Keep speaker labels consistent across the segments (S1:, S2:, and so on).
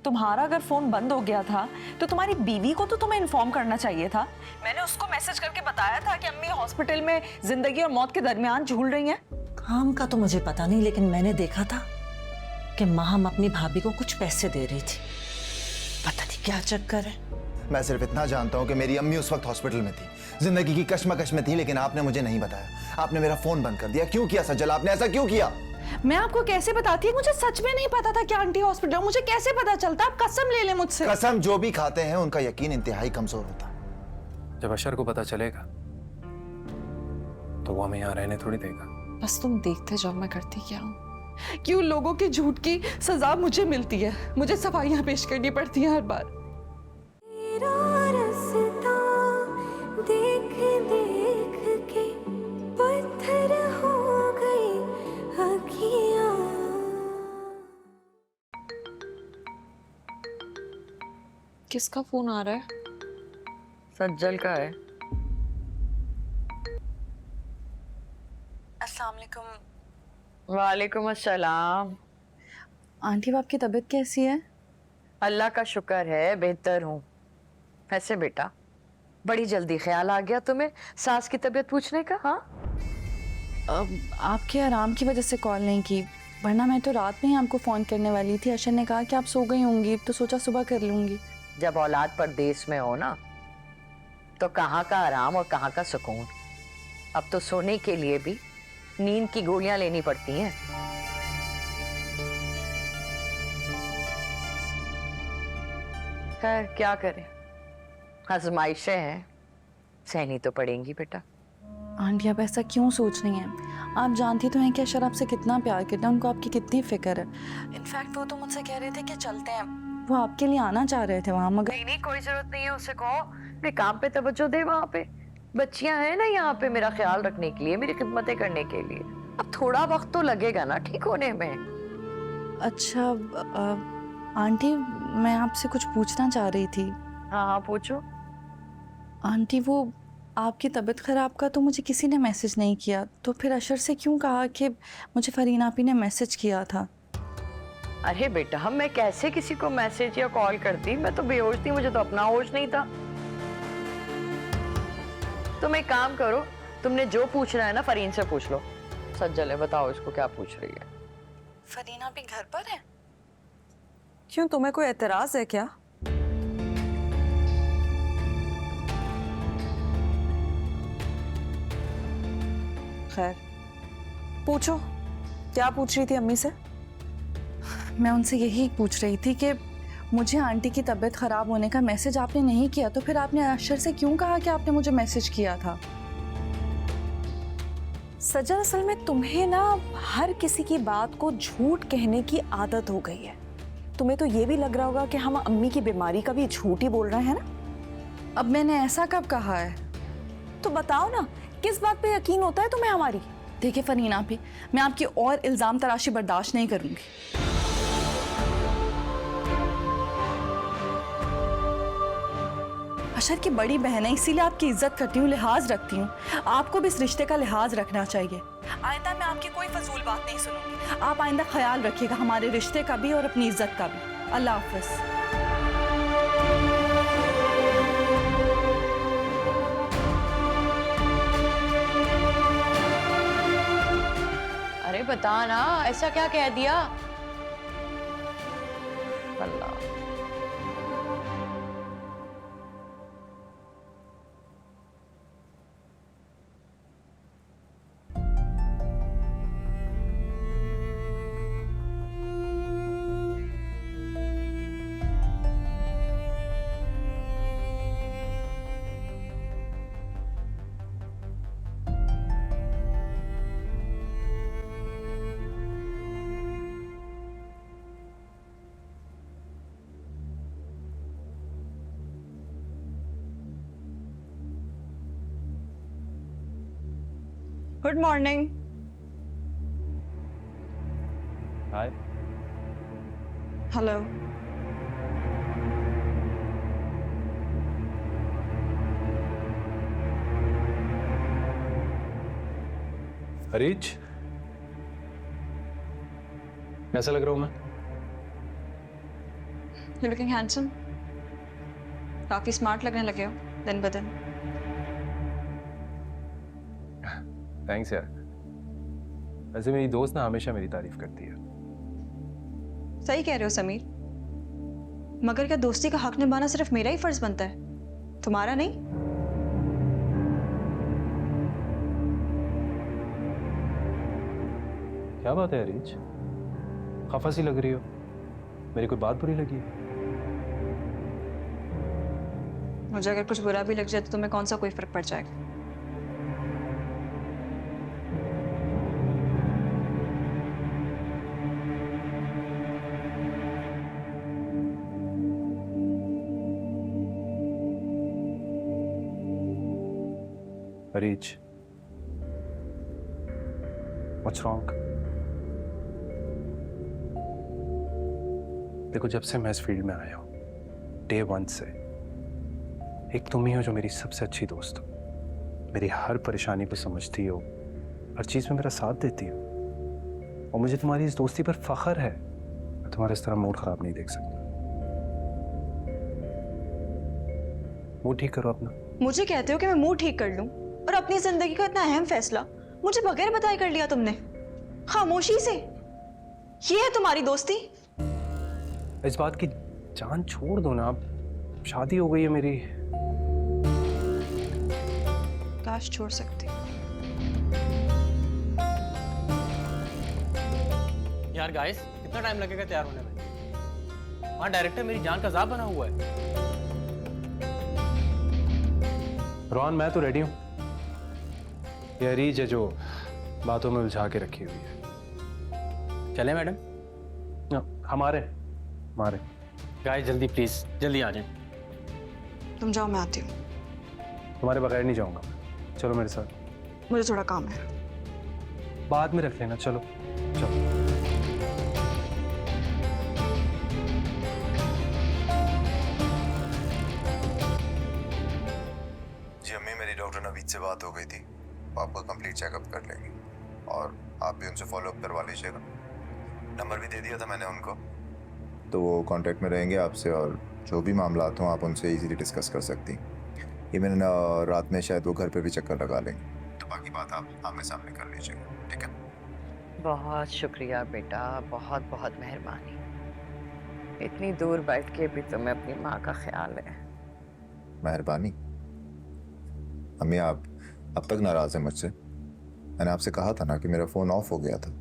S1: तुम्हारा अगर फोन बंद हो गया था तो तुम्हारी बीवी को तो तुम्हें इन्फॉर्म करना चाहिए था। मैंने उसको मैसेज करके बताया था कि अम्मी हॉस्पिटल में जिंदगी और मौत के दरमियान झूल रही हैं।
S2: काम का तो मुझे पता नहीं, लेकिन मैंने देखा था कि माहम अपनी भाभी को कुछ पैसे दे रही थी। पता नहीं क्या चक्कर है।
S3: मैं सिर्फ इतना जानता हूँ कि मेरी अम्मी उस वक्त हॉस्पिटल में थी, जिंदगी की कश्मकश में थी, लेकिन आपने मुझे नहीं बताया। आपने मेरा फोन बंद कर दिया। क्यों किया सज्जल, आपने ऐसा क्यों किया?
S1: मैं आपको कैसे बताती है, मुझे सच में नहीं पता था कि आंटी हॉस्पिटल, मुझे कैसे पता चलता? आप कसम ले लें मुझसे।
S3: कसम जो भी खाते हैं उनका यकीन इंतहाई कमजोर होता है।
S4: जब अशर को पता चलेगा तो वो हमें यहाँ रहने थोड़ी देगा।
S1: बस तुम देखते जाओ मैं करती क्या हूँ। क्यों लोगों के झूठ की सजा मुझे मिलती है, मुझे सफाइयाँ पेश करनी पड़ती हैं हर बार।
S5: देख देख के पत्थर हो गई अखियाँ।
S1: किसका फोन आ रहा है?
S6: सज्जल का है।
S1: अस्सलाम वालेकुम।
S6: वालेकुम अस्सलाम।
S1: आंटी आपकी तबीयत कैसी है?
S6: अल्लाह का शुक्र है बेहतर हूँ। ऐसे बेटा बड़ी जल्दी ख्याल आ गया तुम्हें सास की तबीयत पूछने का? हाँ,
S1: आपके आराम की वजह से कॉल नहीं की, वरना मैं तो रात में ही आपको फ़ोन करने वाली थी। अशर ने कहा कि आप सो गई होंगी तो सोचा सुबह कर लूँगी।
S6: जब औलाद परदेश में हो ना तो कहाँ का आराम और कहाँ का सुकून। अब तो सोने के लिए भी नींद की गोलियां लेनी पड़ती हैं। खैर क्या करें, आजमाइशें हैं, सहनी तो पड़ेंगी बेटा।
S1: आंटी आप ऐसा क्यों सोच रही हैं? आप जानती तो हैं कि अशर आपसे कितना प्यार करता है, उनको आपकी कितनी फिक्र है। इनफैक्ट वो तो मुझसे कह रहे थे कि चलते हैं, वो आपके लिए आना चाह रहे थे वहाँ, मगर
S6: नहीं कोई जरूरत नहीं है। उससे कहो अपने काम पे तवज्जो दे। वहाँ पे बच्चियां हैं ना यहाँ पे मेरा ख्याल रखने के लिए, मेरी खिदमतें करने के लिए। अब थोड़ा वक्त तो लगेगा ना ठीक होने में।
S1: अच्छा आंटी मैं आपसे कुछ पूछना चाह रही थी।
S6: हाँ हाँ पूछो।
S1: आंटी वो आपकी तबीयत ख़राब का तो मुझे किसी ने मैसेज नहीं किया, तो फिर अशर से क्यों कहा कि मुझे फरीन आपी ने मैसेज किया था?
S6: अरे बेटा मैं कैसे किसी को मैसेज या कॉल करती, मैं तो बेहोश थी, मुझे तो अपना होश नहीं था। तुम एक काम करो, तुमने जो पूछना है ना फरीन से पूछ लो। सज्जल है, बताओ इसको क्या पूछ रही है।
S1: फरीन आपी घर पर है?
S2: क्यों, तुम्हें कोई एतराज है क्या? खैर पूछो, क्या पूछ रही थी अम्मी से?
S1: मैं उनसे यही पूछ रही थी कि मुझे आंटी की तबीयत ख़राब होने का मैसेज आपने नहीं किया, तो फिर आपने अशर से क्यों कहा कि आपने मुझे मैसेज किया था?
S2: सज्जन असल में तुम्हें ना हर किसी की बात को झूठ कहने की आदत हो गई है। तुम्हें तो ये भी लग रहा होगा कि हम अम्मी की बीमारी का भी झूठ ही बोल रहे हैं ना।
S1: अब मैंने ऐसा कब कहा है?
S2: तो बताओ ना, किस बात पे यकीन होता है तुम्हें हमारी?
S1: देखिए फरीन आपी, मैं आपकी और इल्ज़ाम तराशी बर्दाश्त नहीं करूँगी। अशर की बड़ी बहन है, इसीलिए आपकी इज्जत करती हूँ, लिहाज रखती हूँ। आपको भी इस रिश्ते का लिहाज रखना चाहिए। आइंदा मैं आपकी कोई फजूल बात नहीं सुनूंगी। आप आइंदा ख्याल रखिएगा हमारे रिश्ते का भी और अपनी इज्जत का भी। अल्लाह हाफिज।
S6: अरे बता ना, ऐसा क्या कह दिया? Allah.
S1: Good morning.
S4: Hi.
S1: Hello.
S4: Hariz, कैसा लग रहा हूं मैं?
S2: You're looking handsome. काफी स्मार्ट लगने लगे हो दिन ब दिन।
S4: थैंक्स यार। वैसे मेरी दोस्त ना हमेशा मेरी तारीफ करती है।
S2: सही कह रहे हो समीर, मगर क्या दोस्ती का हक निभाना सिर्फ मेरा ही फर्ज बनता है, तुम्हारा नहीं?
S4: क्या बात है अरीज, खफा सी लग रही हो? मेरी कोई बात बुरी लगी है?
S2: मुझे अगर कुछ बुरा भी लग जाए तो तुम्हें कौन सा कोई फर्क पड़ जाएगा?
S4: Areej, what's wrong? देखो, जब से मैं इस फील्ड में आया हूं, डे 1 से एक तुम ही हो जो मेरी सबसे अच्छी दोस्त हो, मेरी हर परेशानी को समझती हो, हर चीज में मेरा साथ देती हो, और मुझे तुम्हारी इस दोस्ती पर फख्र है। मैं तुम्हारा इस तरह मूड खराब नहीं देख सकता। मूड ठीक करो अपना।
S2: मुझे कहते हो कि मैं मूड ठीक कर लूं, और अपनी जिंदगी का इतना अहम फैसला मुझे बगैर बताए कर लिया तुमने, खामोशी से। ये है तुम्हारी दोस्ती?
S4: इस बात की जान छोड़ दो ना, अब शादी हो गई है मेरी।
S2: काश छोड़ सकती।
S7: यार गाइस, कितना टाइम लगेगा तैयार होने में? वहाँ डायरेक्टर मेरी जान का ज़ाब बना हुआ है।
S4: रोहन, मैं तो रेडी हूँ। ये अरीज है जो बातों में उलझा के रखी हुई है।
S7: चले मैडम?
S4: हमारे
S7: गाइस जल्दी प्लीज, जल्दी आ जाएं।
S2: तुम जाओ, मैं आती हूँ।
S4: तुम्हारे बगैर नहीं जाऊंगा। चलो मेरे साथ,
S2: मुझे थोड़ा काम है।
S4: बाद में रख लेना। चलो चलो।
S3: जी अम्मी, मेरी डॉक्टर नवीद से बात हो गई थी, वो आपका कंप्लीट चेकअप कर लेंगी और आप भी उनसे फॉलोअप करवा लीजिएगा। नंबर भी दे दिया था मैंने उनको, तो वो कांटेक्ट में रहेंगे आपसे, और जो भी मामला हो आप उनसे इजीली डिस्कस कर सकती। इवन रात में शायद वो घर पे भी चक्कर लगा लेंगे, तो बाकी बात आप आमने सामने कर लीजिएगा, ठीक है?
S6: बहुत शुक्रिया बेटा, बहुत बहुत मेहरबानी। इतनी दूर बैठ के भी तुम्हें अपनी माँ का ख्याल है।
S3: मेहरबानी। अम्मी, आप अब तक नाराज हैं मुझसे? मैंने आपसे कहा था ना कि मेरा फ़ोन ऑफ हो गया था।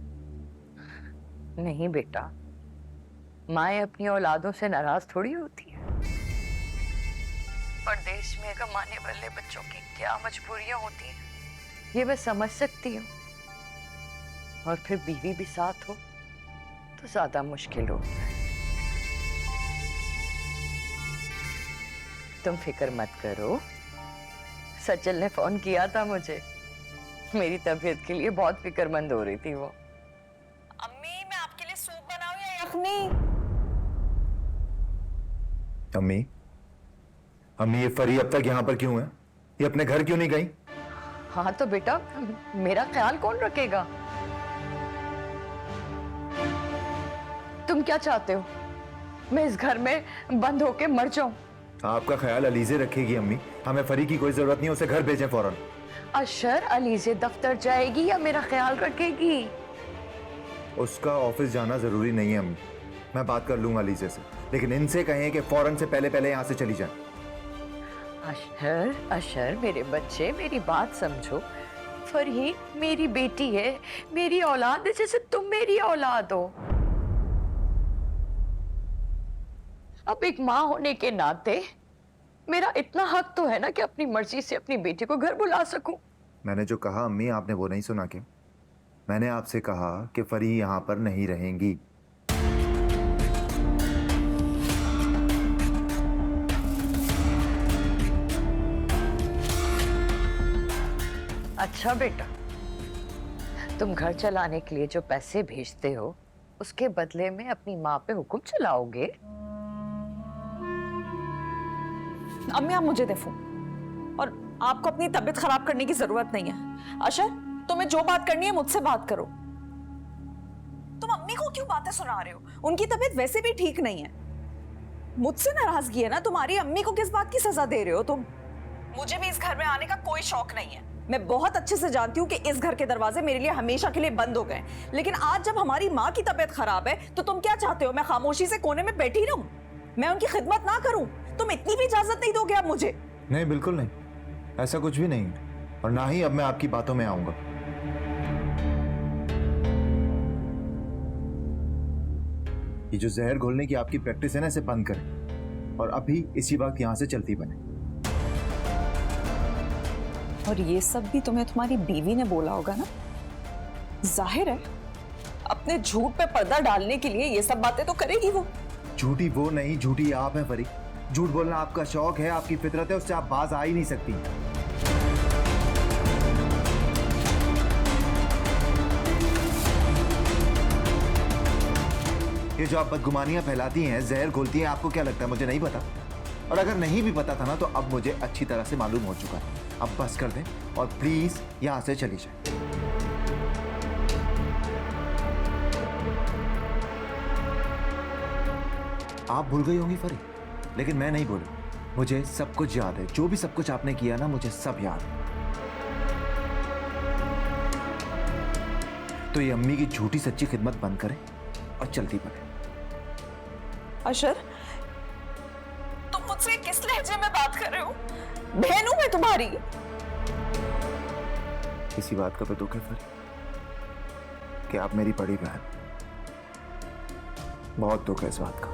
S6: नहीं बेटा, माएँ अपनी औलादों से नाराज थोड़ी होती है। परदेश में कमाने वाले बच्चों की क्या मजबूरियां होती हैं, ये मैं समझ सकती हूँ। और फिर बीवी भी साथ हो तो ज्यादा मुश्किल होता है। तुम फिक्र मत करो, सचल ने फोन किया था मुझे, मेरी तबीयत के लिए बहुत फिक्रमंद हो रही थी वो।
S2: अम्मी, मैं आपके लिए सूप बनाऊं या यखनी?
S3: अम्मी, ये फरी अब तक यहाँ पर क्यों है? ये अपने घर क्यों नहीं गई?
S6: हाँ तो बेटा, मेरा ख्याल कौन रखेगा? तुम क्या चाहते हो, मैं इस घर में बंद होके मर जाऊं?
S3: आपका ख्याल अलीजे रखेगी अम्मी, हमें फरी की कोई जरूरत नहीं, उसे घर भेजें फौरन।
S6: अशर, अलीजे दफ्तर जाएगी या मेरा ख्याल रखेगी?
S3: उसका ऑफिस जाना जरूरी नहीं है अम्मी, मैं बात कर लूंगा अलीजे से, लेकिन इनसे कहें कि फौरन से पहले यहाँ से चली जाए।
S6: अशर, अशर मेरे बच्चे, मेरी बात समझो। फरहीन मेरी बेटी है, मेरी औलाद है, जैसे तुम मेरी औलाद हो। अब एक माँ होने के नाते मेरा इतना हक तो है ना कि अपनी मर्जी से अपनी बेटी को घर बुला सकूं।
S3: मैंने जो कहा अम्मी, आपने वो नहीं सुना क्या? मैंने आपसे कहा कि फरी यहाँ पर नहीं रहेंगी।
S6: अच्छा बेटा, तुम घर चलाने के लिए जो पैसे भेजते हो, उसके बदले में अपनी माँ पे हुक्म चलाओगे?
S2: अम्मी, आप मुझे दे फोन, और आपको अपनी तबीयत खराब करने की जरूरत नहीं है। अशर, तुम्हें जो बात करनी है मुझसे बात करो। तुम अम्मी को क्यों बातें सुना रहे हो? उनकी तबीयत वैसे भी ठीक नहीं है। मुझसे नाराजगी है ना तुम्हारी? अम्मी को किस बात की सजा दे रहे हो तुम? मुझे भी इस घर में आने का कोई शौक नहीं है। मैं बहुत अच्छे से जानती हूँ कि इस घर के दरवाजे मेरे लिए हमेशा के लिए बंद हो गए, लेकिन आज जब हमारी माँ की तबीयत खराब है तो तुम क्या चाहते हो? मैं खामोशी से कोने में बैठी रहूं? मैं उनकी खिदमत ना करूं? तुम इतनी भी इजाजत नहीं दोगे अब मुझे?
S3: नहीं, बिल्कुल नहीं, ऐसा कुछ भी नहीं है, और ना ही अब मैं आपकी बातों में आऊंगा। ये जो जहर घोलने की आपकी प्रैक्टिस है ना, इसे बंद करें और अभी इसी वक्त यहां से चलती बने।
S2: और ये सब भी तुम्हें तुम्हारी बीवी ने बोला होगा ना? जाहिर है अपने झूठ पे पर्दा डालने के लिए ये सब बातें तो करेगी वो।
S3: झूठी वो नहीं, झूठी आप है परी। झूठ बोलना आपका शौक है, आपकी फितरत है, उससे आप बाज आ ही नहीं सकती। ये जो आप बदगुमानियां फैलाती हैं, जहर घोलती हैं, आपको क्या लगता है मुझे नहीं पता? और अगर नहीं भी पता था ना, तो अब मुझे अच्छी तरह से मालूम हो चुका है। अब बस कर दें और प्लीज यहां से चली जाए। आप भूल गई होंगी फरी, लेकिन मैं नहीं भूला। मुझे सब कुछ याद है, जो भी सब कुछ आपने किया ना, मुझे सब याद है। तो ये अम्मी की झूठी सच्ची खिदमत बंद करें और चलती बने।
S2: अशर, तुम मुझसे किस लहजे में बात कर रहे हो? बहन हूं मैं तुम्हारी।
S3: किसी बात का तो दुख है फरी कि आप मेरी बड़ी बहन। बहुत दुख है इस बात का।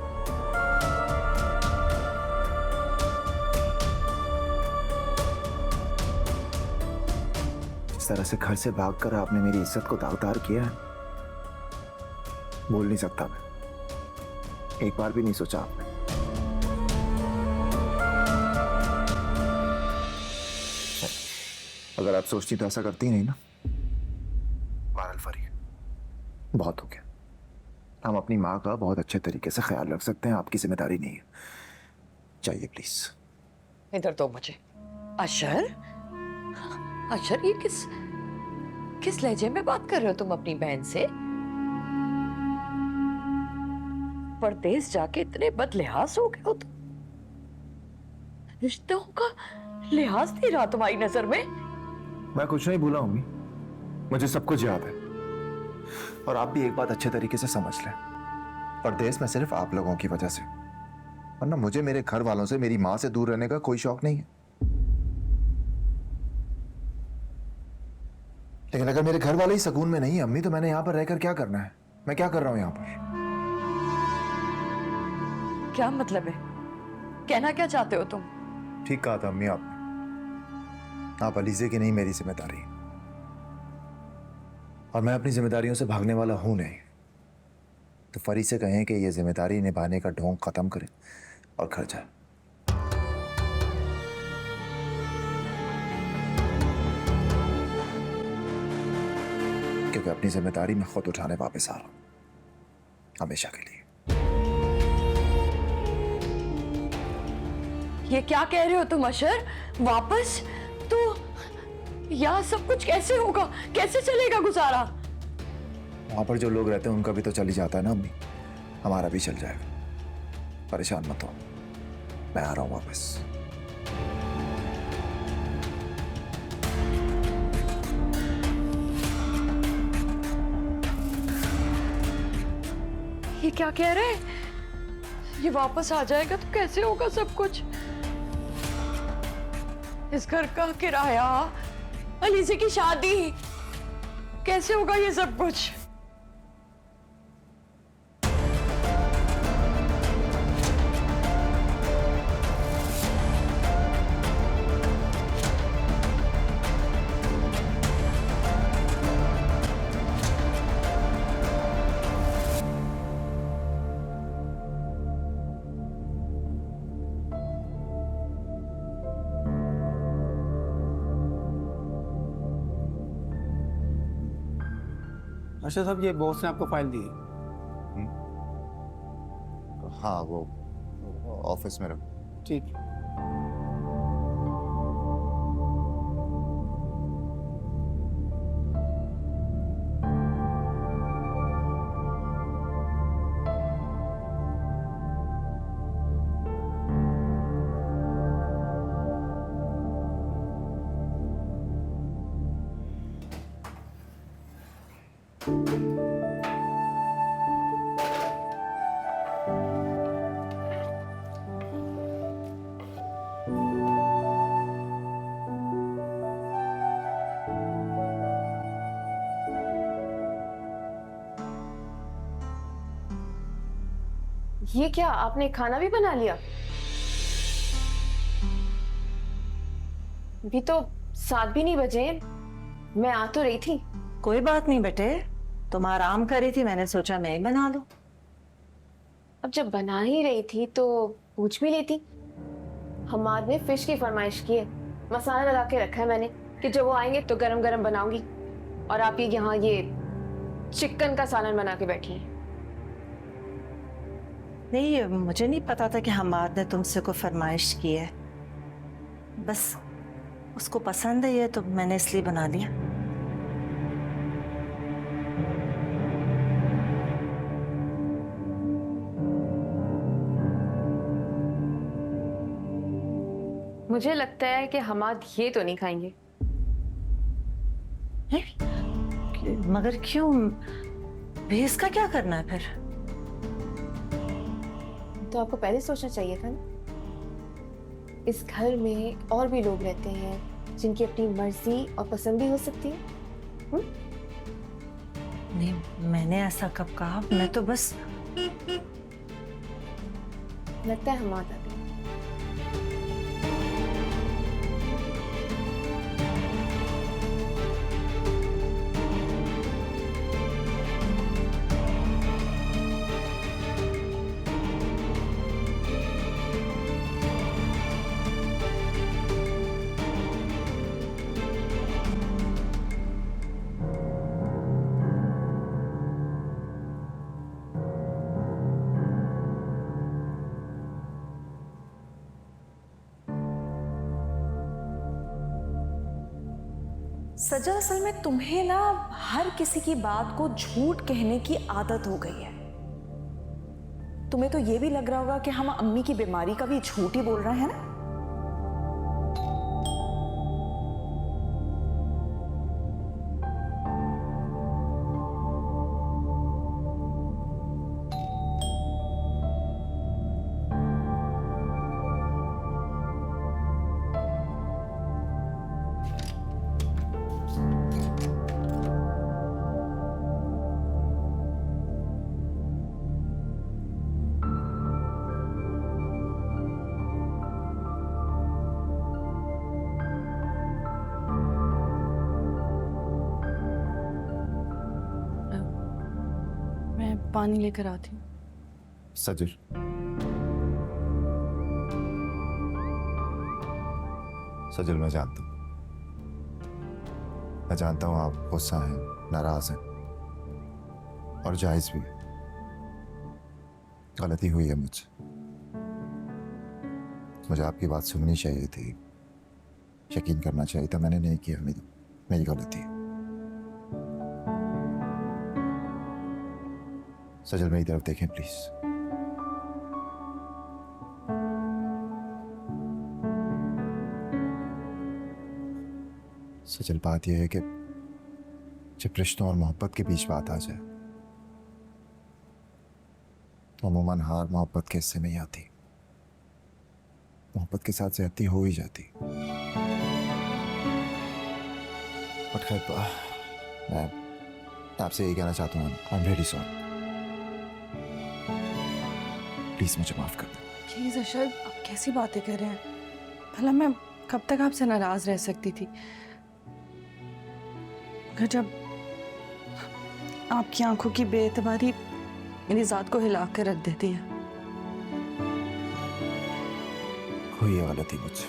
S3: जिस तरह से घर से भागकर आपने मेरी इज्जत को दागदार किया है, भूल नहीं सकता मैं। एक बार भी नहीं सोचा आपने। अगर आप सोचती तो ऐसा करती नहीं ना। बहरहाल फरी, बहुत हो गया। हम अपनी माँ का बहुत अच्छे तरीके से ख्याल रख सकते हैं, आपकी जिम्मेदारी नहीं है। चाहिए प्लीज।
S6: इधर दो मुझे। अशर, अशर, ये किस लहजे में बात कर रहे हो तुम अपनी बहन से? परदेश जाके इतने बदलिहाज हो गए हो तुम। रिश्तों का लिहाज नहीं रहा तुम्हारी नजर में?
S3: मैं कुछ नहीं भूला हूँ, मुझे सब कुछ याद है। और आप भी एक बात अच्छे तरीके से समझ लें, परदेश में सिर्फ आप लोगों की वजह से, वरना मुझे मेरे घर वालों से, मेरी माँ से दूर रहने का कोई शौक नहीं है। लेकिन अगर मेरे घर वाले ही सुकून में नहीं है अम्मी, तो मैंने यहाँ पर रहकर क्या करना है? मैं क्या कर रहा हूँ यहाँ पर?
S6: क्या मतलब है? कहना क्या चाहते हो तुम?
S3: ठीक कहा था अम्मी आपने, आप अलीजे की नहीं, मेरी जिम्मेदारी। और मैं अपनी जिम्मेदारियों से भागने वाला हूं नहीं। तो फरी से कहें कि ये जिम्मेदारी निभाने का ढोंग खत्म करें और घर जाए। क्योंकि अपनी जिम्मेदारी मैं खुद उठाने वापस आ रहा हूं, हमेशा के लिए।
S6: ये क्या कह रहे हो तुम अशर? वापस? तो यहाँ सब कुछ कैसे होगा? कैसे चलेगा गुजारा?
S3: वहां पर जो लोग रहते हैं उनका भी तो चल ही जाता है ना अम्मी, हमारा भी चल जाएगा। परेशान मत हो, मैं आ रहा हूं वापस।
S6: ये क्या कह रहे हैं? ये वापस आ जाएगा तो कैसे होगा सब कुछ? इस घर का किराया, अलीजे की शादी, कैसे होगा ये सब कुछ?
S7: अच्छा साहब, ये बॉस ने आपको फाइल दी है।
S3: हाँ, वो ऑफिस में रखो।
S7: ठीक।
S8: ये क्या, आपने खाना भी बना लिया? अभी तो 7 भी नहीं बजे हैं। मैं आ तो रही थी।
S9: कोई बात नहीं बेटे, तुम आराम कर रही थी, मैंने सोचा मैं ही बना लूं।
S8: अब जब बना ही रही थी तो पूछ भी लेती। हमाद ने फिश की फरमाइश की है, मसाला लगा के रखा है मैंने कि जब वो आएंगे तो गरम गरम बनाऊंगी। और आप यहाँ ये चिकन का सालन बना के बैठी हैं।
S9: नहीं, मुझे नहीं पता था कि हमाद ने तुमसे कोई फरमाइश की है। बस उसको पसंद है ये, तो मैंने इसलिए बना लिया।
S8: मुझे लगता है कि हमाद ये तो नहीं खाएंगे।
S9: मगर क्यों? भेस का क्या करना है फिर?
S8: तो आपको पहले सोचना चाहिए था ना। इस घर में और भी लोग रहते हैं जिनकी अपनी मर्जी और पसंद भी हो सकती है।
S9: नहीं, मैंने ऐसा कब कहा? मैं तो बस
S8: लगता है हमाद आ गई।
S2: सजल, असल में तुम्हें ना हर किसी की बात को झूठ कहने की आदत हो गई है। तुम्हें तो ये भी लग रहा होगा कि हम अम्मी की बीमारी का भी झूठ ही बोल रहे हैं ना।
S1: मैं पानी लेकर आती हूँ।
S3: सजल, सजल, मैं जानता हूँ, आप गुस्सा हैं, नाराज हैं, और जायज भी है। गलती हुई है मुझसे। मुझे आपकी बात सुननी चाहिए थी, यकीन करना चाहिए था, मैंने नहीं किया। मेरी गलती है। सजल, मेरी तरफ देखें प्लीज। सजल, बात यह है कि जब रिश्तों और मोहब्बत के बीच बात आ जाए तो अमूमन हार मोहब्बत के हिस्से में ही आती। मोहब्बत के साथ ज्यादती हो ही जाती। बट खैर, मैं आपसे यही कहना चाहता हूँ, I am very sorry. Please मुझे माफ कर दो।
S1: प्लीज अशरफ, आप कैसी बातें कर रहे हैं? भला मैं कब तक आपसे नाराज रह सकती थी? मगर जब आपकी आंखों की बेएतबारी मेरी जात को हिला कर रख देती है।
S3: हुई है गलती मुझसे,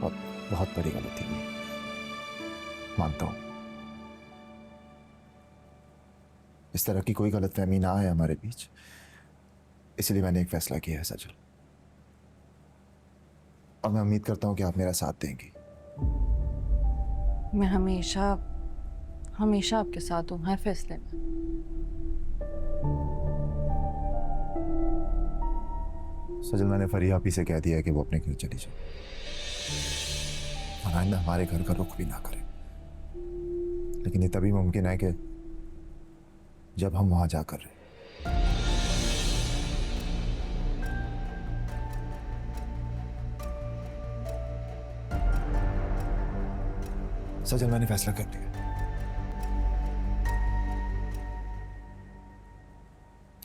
S3: और बहुत बड़ी गलती हुई, मानता हूं। इस तरह की कोई गलतफहमी ना आए हमारे बीच, इसलिए मैंने एक फैसला किया है सजल, और मैं उम्मीद करता हूं कि आप मेरा साथ देंगी।
S1: मैं हमेशा हमेशा आपके साथ हूँ हर फैसले में।
S3: सजल, मैंने फरिया आपी से कह दिया है कि वो अपने घर चली जाए, और आइंदा हमारे घर का रुख भी ना करे। लेकिन ये तभी मुमकिन है कि जब हम वहां जाकर रहे। सजल, मैंने फैसला कर लिया,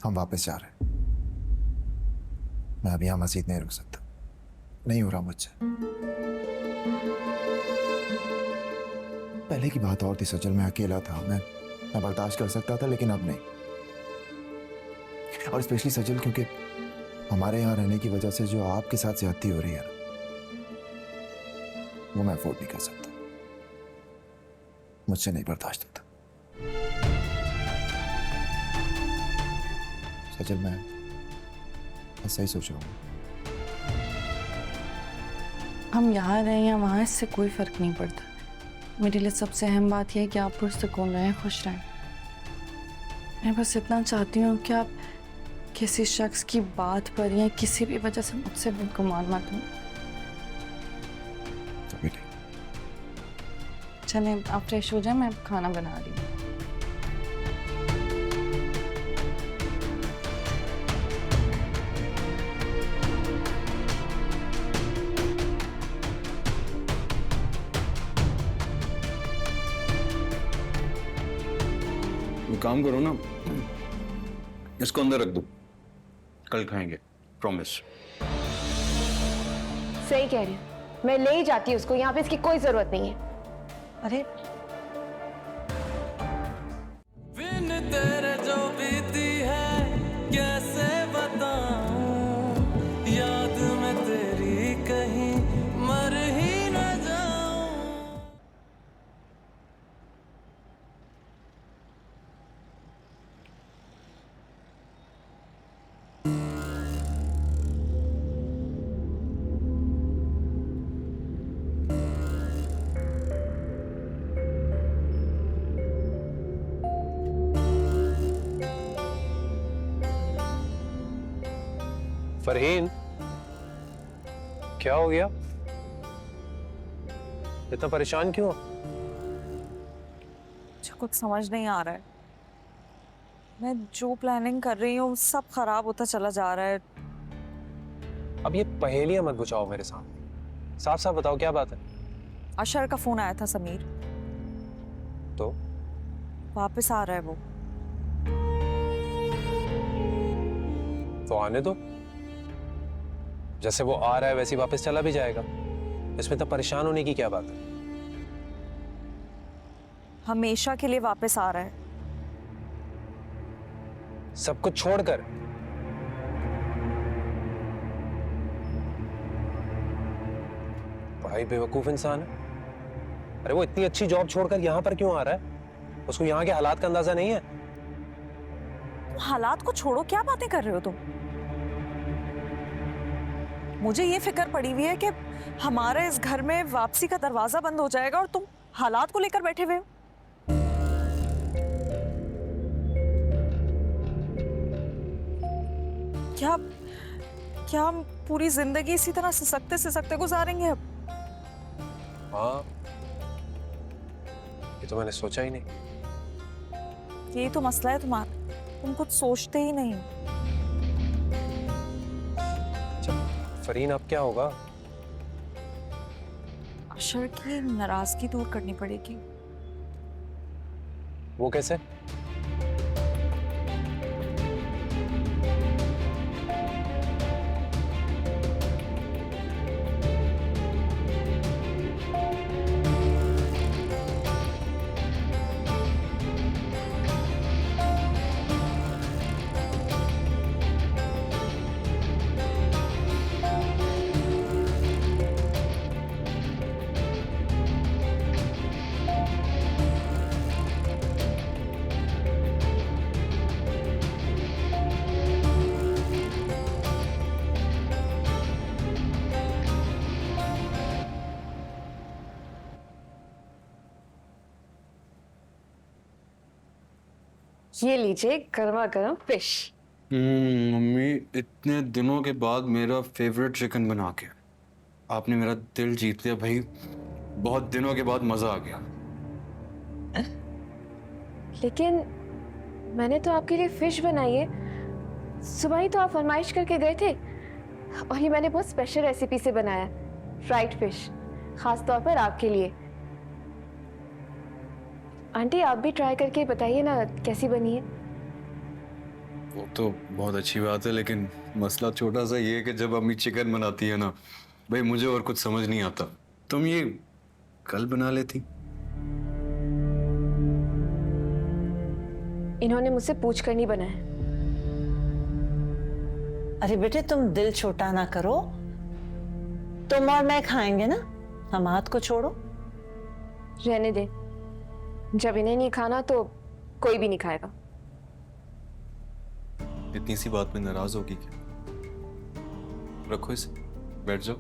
S3: हम वापस जा रहे हैं। मैं अभी यहाँ मस्जिद नहीं रुक सकता, नहीं हो रहा मुझसे। पहले की बात और थी सजल, मैं अकेला था, मैं बर्दाश्त कर सकता था, लेकिन अब नहीं। और स्पेशली सजल, क्योंकि हमारे यहाँ रहने की वजह से जो आपके साथ ज्यादती हो रही है ना, वो मैं अफोर्ड नहीं कर सकता, मुझसे नहीं बर्दाश्त होता। सजल, मैं सही सोच रहा हूँ।
S1: हम यहाँ रहें या वहाँ, इससे कोई फर्क नहीं पड़ता। मेरे लिए सबसे अहम बात यह है कि आप पुरसुकून रहें, खुश रहें। मैं बस इतना चाहती हूँ कि आप किसी शख्स की बात पर या किसी भी वजह से मुझसे बदगुमान मत हो।
S3: कभी नहीं।
S1: चलें, आप फ्रेश हो जाएं, मैं खाना बना रही हूँ।
S10: काम करो ना, इसको अंदर रख दो, कल खाएंगे, प्रॉमिस।
S8: सही कह रही हूँ, मैं ले ही जाती हूँ उसको, यहाँ पे इसकी कोई जरूरत नहीं है।
S1: अरे
S11: बिन तेरे जो बीती है कैसे बताऊं, याद में तेरी कहीं मर ही न जाऊं।
S4: फरहीन, क्या हो गया? इतना परेशान क्यों?
S2: मुझे कुछ समझ नहीं आ रहा है। मैं जो प्लानिंग कर रही हूँ सब खराब होता चला जा रहा है।
S4: अब ये पहेलियां मत बुझाओ मेरे सामने, साफ साफ बताओ क्या बात है।
S2: अशर का फोन आया था समीर,
S4: तो
S2: वापस आ रहा है वो।
S4: तो आने दो, जैसे वो आ रहा है वैसे ही वापस चला भी जाएगा। इसमें तो परेशान होने की क्या बात है?
S2: हमेशा के लिए वापस आ रहा है।
S4: सब कुछ छोड़कर? भाई बेवकूफ इंसान है। अरे वो इतनी अच्छी जॉब छोड़कर यहां पर क्यों आ रहा है? उसको यहाँ के हालात का अंदाजा नहीं है?
S2: हालात को छोड़ो, क्या बातें कर रहे हो तुम? मुझे ये फिक्र पड़ी हुई है कि हमारे इस घर में वापसी का दरवाजा बंद हो जाएगा और तुम हालात को लेकर बैठे हुए हो। क्या क्या हम पूरी जिंदगी इसी तरह सिसकते गुजारेंगे अब?
S4: हाँ, ये तो मैंने सोचा ही नहीं।
S2: यही तो मसला है तुम्हारा, तुम कुछ सोचते ही नहीं।
S4: फरीन, अब क्या होगा?
S2: अशर की नाराजगी दूर करनी पड़ेगी।
S4: वो कैसे?
S8: ये लीजिए गर्मा गर्म फिश।
S10: मम्मी, इतने दिनों के बाद मेरा फेवरेट चिकन बना के आपने मेरा दिल जीत लिया भाई। बहुत दिनों के बाद मजा आ गया।
S8: लेकिन मैंने तो आपके लिए फिश बनाई है। सुबह ही तो आप फरमाइश करके गए थे, और ये मैंने बहुत स्पेशल रेसिपी से बनाया, फ्राइड फिश, खास तौर पर आपके लिए। आंटी, आप भी ट्राई करके बताइए ना कैसी बनी है।
S10: वो तो बहुत अच्छी बात है, लेकिन मसला छोटा सा ये है कि जब अम्मी चिकन बनाती है ना भाई, मुझे और कुछ समझ नहीं आता। तुम ये कल बना लेती।
S8: इन्होंने मुझसे पूछ कर नहीं बनाया।
S9: अरे बेटे तुम दिल छोटा ना करो, तुम और मैं खाएंगे ना, हमाद को छोड़ो।
S8: रहने दे, जब इन्हें नहीं खाना तो कोई भी नहीं खाएगा।
S10: इतनी सी बात में नाराज होगी क्या? रखो इसे, बैठ जाओ।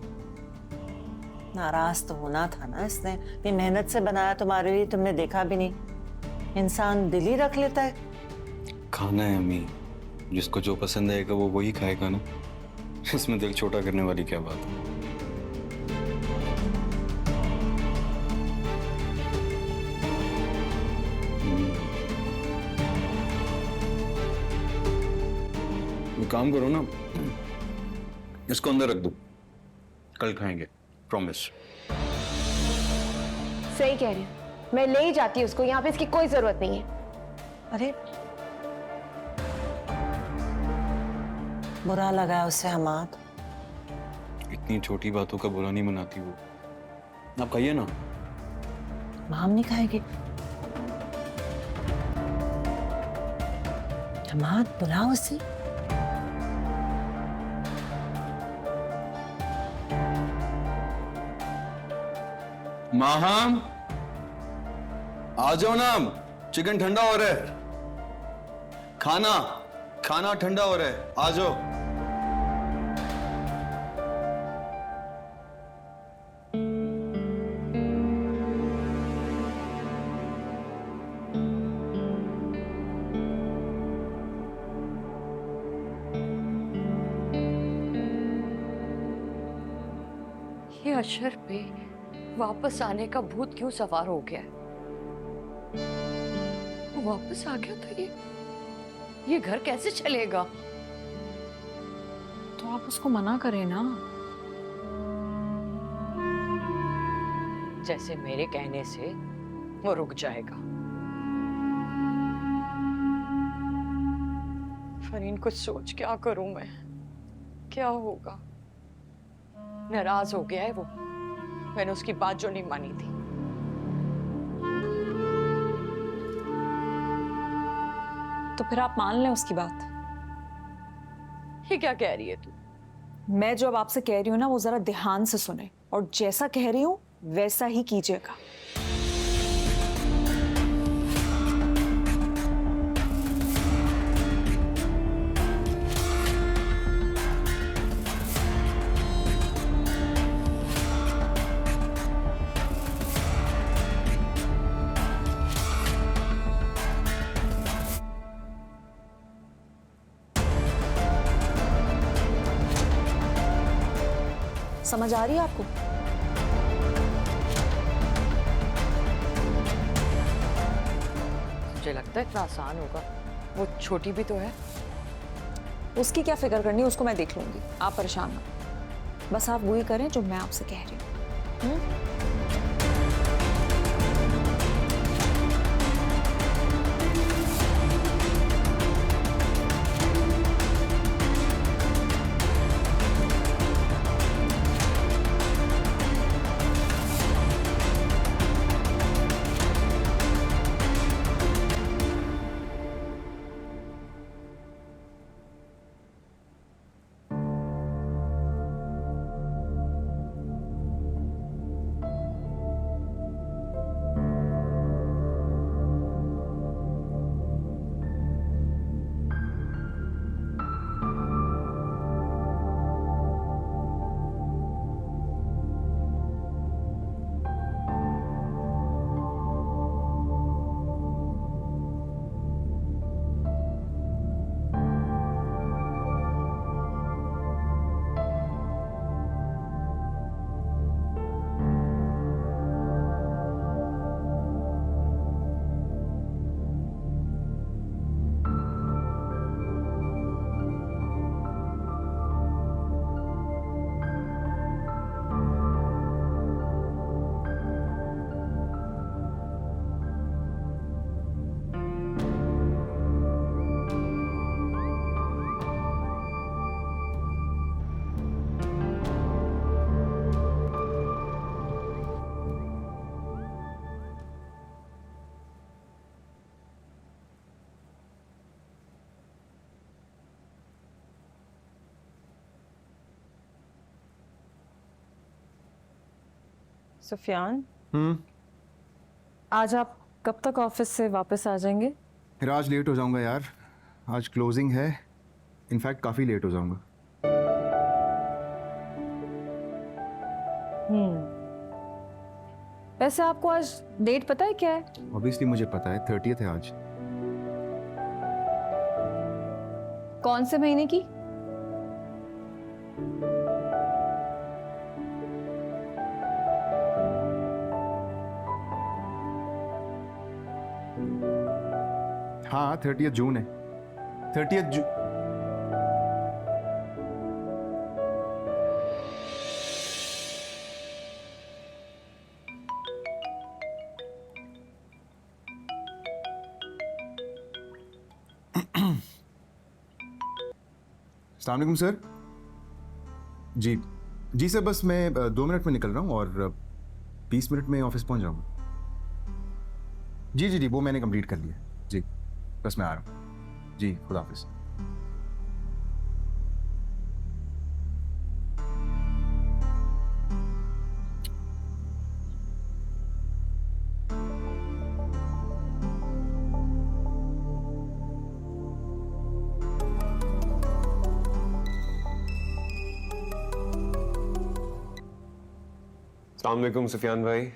S9: नाराज तो होना था ना, इसने इतनी मेहनत से बनाया तुम्हारे लिए, तुमने देखा भी नहीं। इंसान दिल ही रख लेता है।
S10: खाना है अम्मी, जिसको जो पसंद आएगा वो वही खाएगा ना। इसमें दिल छोटा करने वाली क्या बात है? काम करो ना, इसको अंदर रख दो, कल खाएंगे, प्रॉमिस।
S8: सही कह रही हूँ, मैं ले ही जाती हूँ उसको, यहाँ पे इसकी कोई जरूरत नहीं है।
S9: अरे बुरा लगा है उसे हमाद।
S10: इतनी छोटी बातों का बुरा नहीं मनाती वो। आप खाइए ना।
S9: हम नहीं खाएंगे। हमाद बुलाओ उसे।
S10: माहम, आ जाओ ना, चिकन ठंडा हो रहा है। खाना ठंडा हो रहा है, आ जाओ।
S6: ये अशर पे वापस आने का भूत क्यों सवार हो गया है? वो वापस आ गया तो ये घर कैसे चलेगा?
S2: तो आप उसको मना करें ना।
S6: जैसे मेरे कहने से वो रुक जाएगा। फरीन, कुछ सोच क्या करूं मैं? क्या होगा? नाराज हो गया है वो, मैंने उसकी बात जो नहीं मानी थी।
S2: तो फिर आप मान लें उसकी बात।
S6: ये क्या कह रही है तू?
S2: मैं जो अब आपसे कह रही हूँ ना, वो जरा ध्यान से सुने और जैसा कह रही हूँ वैसा ही कीजिएगा। समझ आ रही है आपको?
S6: मुझे लगता है इतना आसान होगा। वो छोटी भी तो है।
S2: उसकी क्या फिक्र करनी है, उसको मैं देख लूंगी, आप परेशान ना। बस आप वही करें जो मैं आपसे कह रही हूँ।
S12: सुफियान,
S13: आज आप कब तक ऑफिस से वापस आ जाएंगे?
S3: फिर आज लेट हो जाऊंगा यार, आज क्लोजिंग है, इनफैक्ट काफ़ी लेट हो जाऊंगा।
S13: वैसे आपको आज डेट पता है क्या है?
S3: ऑब्वियसली मुझे पता है, 30th है आज।
S13: कौन से महीने की?
S3: हाँ 30th जून है, 30th जून। अस्सलाम वालेकुम सर। जी सर, बस मैं 2 मिनट में निकल रहा हूँ और 20 मिनट में ऑफिस पहुँच जाऊँगा। जी वो मैंने कंप्लीट कर लिया जी, बस मैं आ रहा हूँ जी, खुदा हाफिज़।
S4: अस्सलाम वालेकुम सुफियान भाई।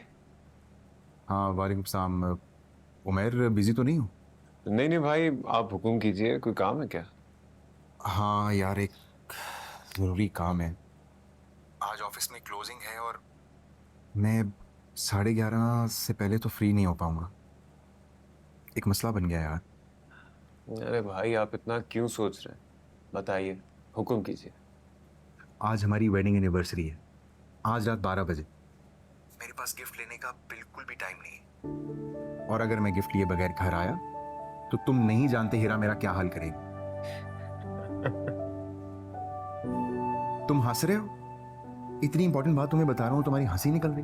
S3: हाँ वालेकुम सलाम। उमैर बिजी तो नहीं हो?
S4: नहीं भाई, आप हुक्म कीजिए, कोई काम है क्या?
S3: हाँ यार, एक ज़रूरी काम है। आज ऑफिस में क्लोजिंग है और मैं 11:30 से पहले तो फ्री नहीं हो पाऊंगा। एक मसला बन गया यार।
S4: अरे भाई, आप इतना क्यों सोच रहे हैं? बताइए, हुक्म कीजिए।
S3: आज हमारी वेडिंग एनिवर्सरी है, आज रात 12 बजे। मेरे पास गिफ्ट लेने का बिल्कुल भी टाइम नहीं है, और अगर मैं गिफ्ट लिए बगैर घर आया तो तुम नहीं जानते हीरा मेरा क्या हाल करेगी। तुम हंस रहे हो? इतनी इंपॉर्टेंट बात तुम्हें बता रहा हूं, तुम्हारी हंसी निकल रही।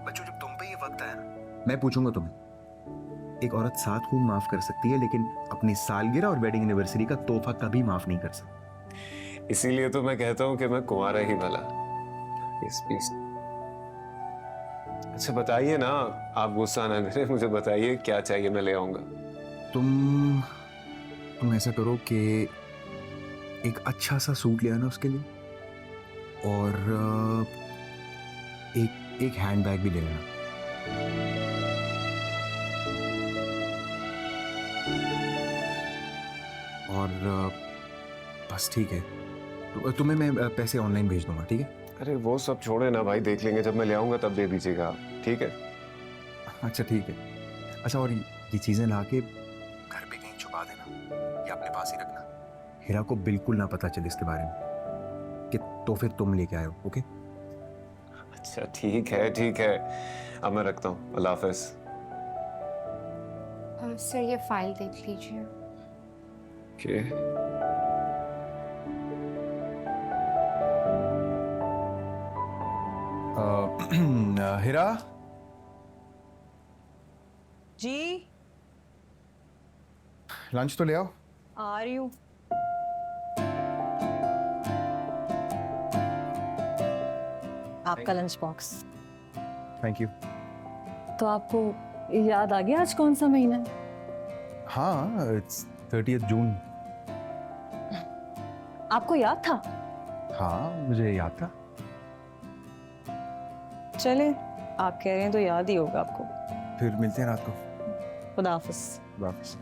S3: बच्चों, जब तुम पे ये वक्त आया ना, मैं पूछूंगा तुम्हें। एक औरत 7 खून माफ कर सकती है, लेकिन अपनी सालगिरह और वेडिंग एनिवर्सरी का तोहफा कभी माफ नहीं कर सकती।
S4: इसीलिए तो मैं कहता हूँ कि मैं कुंवारा ही भला। प्लीज। अच्छा बताइए ना, आप गुस्सा ना करें, मुझे बताइए क्या चाहिए, मैं ले आऊंगा।
S3: तुम ऐसा करो कि एक अच्छा सा सूट ले आना उसके लिए, और एक हैंड बैग भी ले लेना। और बस ठीक है, तो तुम्हें मैं पैसे ऑनलाइन भेज दूंगा, ठीक है?
S4: अरे वो सब छोड़े ना भाई, देख लेंगे, जब मैं ले आऊंगा तब दे दीजिएगा आप, ठीक है?
S3: अच्छा ठीक है। अच्छा, और ये चीजें लाके घर पे कहीं छुपा देना या अपने पास ही रखना। हीरा को बिल्कुल ना पता चले इसके बारे में कि तोहफे तुम लेके आए हो, ओके?
S4: अच्छा ठीक है, अब मैं रखता हूँ, अल्लाह हाफिज।
S8: सर ये फाइल देख लीजिए।
S4: ओके।
S3: हीरा
S12: जी
S3: लंच तो ले आओ।
S12: आ रही हूँ। आपका लंच बॉक्स।
S3: Thank you.
S13: तो आपको याद आ गया आज कौन सा महीना है?
S3: हाँ, इट्स 30th जून।
S13: आपको याद था?
S3: हाँ मुझे याद था।
S12: चले, आप कह रहे हैं तो याद ही होगा आपको।
S3: फिर मिलते हैं रात को।
S12: खुदा हाफिज।
S3: वापस।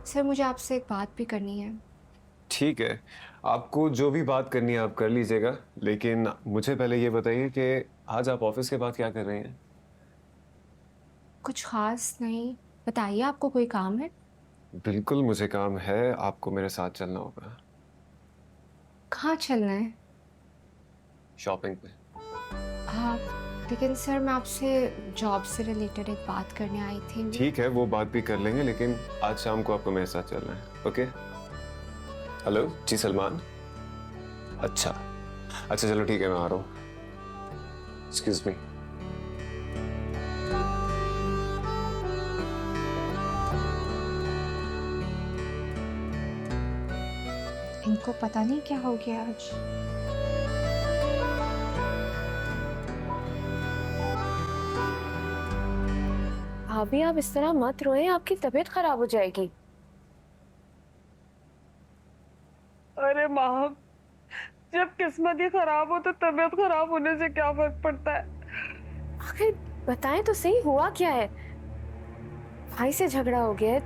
S8: सर मुझे आपसे एक बात भी करनी है।
S4: ठीक है, आपको जो भी बात करनी है आप कर लीजिएगा, लेकिन मुझे पहले ये बताइए कि आज आप ऑफिस के बाद क्या कर रहे हैं?
S8: कुछ खास नहीं, बताइए आपको कोई काम है?
S4: बिल्कुल मुझे काम है, आपको मेरे साथ चलना होगा।
S8: कहाँ चलना है?
S4: शॉपिंग पे।
S8: हाँ, लेकिन सर मैं आपसे जॉब से रिलेटेड एक बात करने आई थी।
S4: ठीक है, वो बात भी कर लेंगे, लेकिन आज शाम को आपको मेरे साथ चलना है, ओके? हेलो जी सलमान। अच्छा चलो ठीक है, मैं आ रहा हूँ। Excuse me.
S8: इनको पता नहीं क्या हो गया आज। भाभी आप इस तरह मत रोएं, आपकी तबीयत खराब हो जाएगी।
S12: अरे माँ, जब किस्मत ही खराब हो तो तबीयत खराब होने से क्या फर्क पड़ता है?
S8: आखिर बताएं तो सही, हुआ क्या है? भाई से झगड़ा हो गया है?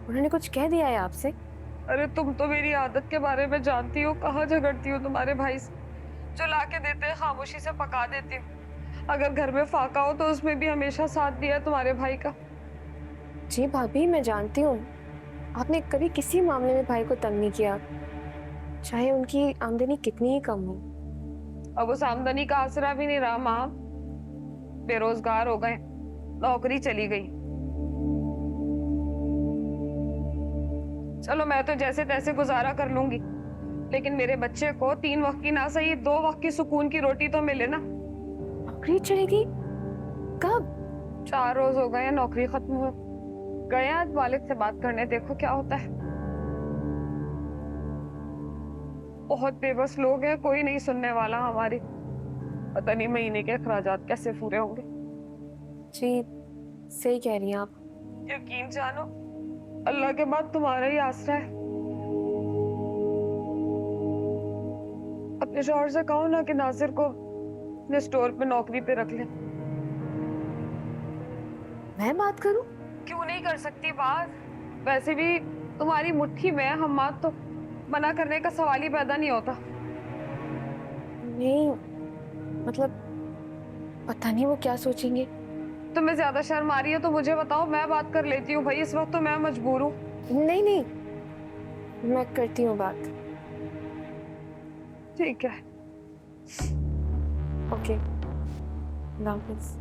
S8: उन्होंने कुछ कह दिया है आपसे?
S12: अरे तुम तो मेरी आदत के बारे में जानती हो, कहाँ झगड़ती हो तुम्हारे भाई से। जो ला के देते हैं खामोशी से पका देती हूँ। अगर घर में फाका हो तो उसमें भी हमेशा साथ दिया तुम्हारे भाई का।
S8: जी भाभी, मैं जानती हूँ आपने कभी किसी मामले में भाई को तंग नहीं किया, चाहे उनकी आमदनी कितनी ही कम हो।
S12: अब उस आमदनी का आसरा भी नहीं रहा माँ, बेरोजगार हो गए, नौकरी चली गई। चलो मैं तो जैसे तैसे गुजारा कर लूंगी, लेकिन मेरे बच्चे को 3 वक्त की ना सही 2 वक्त की सुकून की रोटी तो मिले ना।
S8: नौकरी चलेगी? कब?
S12: 4 रोज हो गए हैं नौकरी खत्म हुए। गए आज वालिद से बात करने, देखो क्या होता है। बहुत बेबस लोग हैं, कोई नहीं सुनने वाला हमारी। पता नहीं महीने के अखराजात कैसे पूरे होंगे।
S8: जी सही कह रही हैं आप।
S12: यकीन जानो, अल्लाह के बाद तुम्हारा ही आसरा है। अपने शौहर से कहो ना कि नासिर को अपने स्टोर पे नौकरी पे रख ले।
S8: मैं बात करूं?
S12: क्यों नहीं कर सकती बात? वैसे भी तुम्हारी मुट्ठी में हम मात, तो मना करने का सवाल ही पैदा नहीं होता।
S8: नहीं मतलब पता नहीं वो क्या सोचेंगे।
S12: तुम्हें ज्यादा शर्म आ रही है तो मुझे बताओ, मैं बात कर लेती हूँ भाई। इस वक्त तो मैं मजबूर हूँ।
S8: नहीं नहीं, मैं करती हूँ बात।
S12: ठीक है।
S8: ओके, अल्लाह हाफिज़।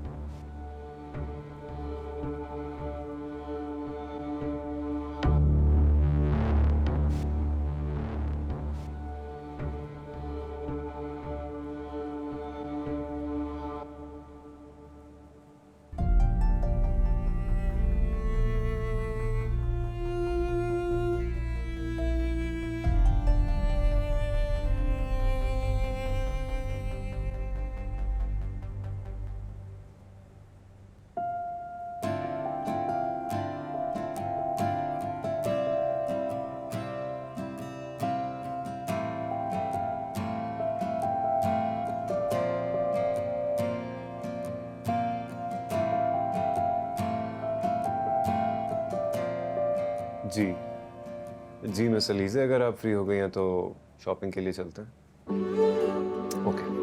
S14: जी जी मिस अलीज़ा, अगर आप फ्री हो गई हैं तो शॉपिंग के लिए चलते हैं। ओके।